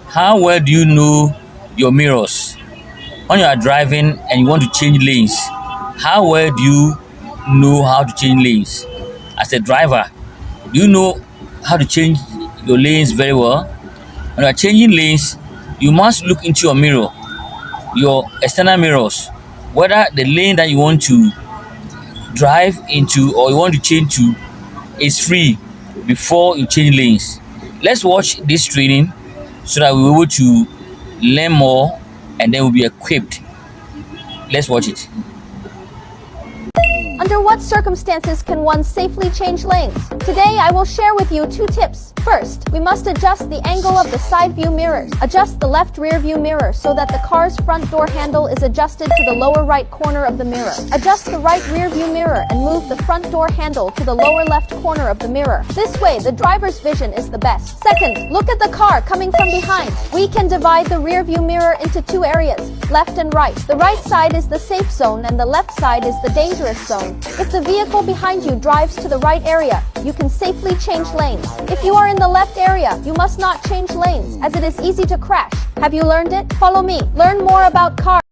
How well do you know your mirrors? When you are driving and you want to change lanes, how well do you know how to change lanes? As a driver, do you know how to change your lanes very well? When you are changing lanes, you must look into your mirror, your external mirrors, whether the lane that you want to drive into or you want to change to is free before you change lanes. Let's watch this training so that we're able to learn more and then we'll be equipped. Let's watch it. Under what circumstances can one safely change lanes? Today I will share with you 2 tips. First, we must adjust the angle of the side view mirrors. Adjust the left rear view mirror so that the car's front door handle is adjusted to the lower right corner of the mirror. Adjust the right rear view mirror and move the front door handle to the lower left corner of the mirror. This way, the driver's vision is the best. Second, look at the car coming from behind. We can divide the rear view mirror into 2 areas, left and right. The right side is the safe zone and the left side is the dangerous zone. If the vehicle behind you drives to the right area, you can safely change lanes. If you are in the left area, you must not change lanes, as it is easy to crash. Have you learned it? Follow me. Learn more about cars.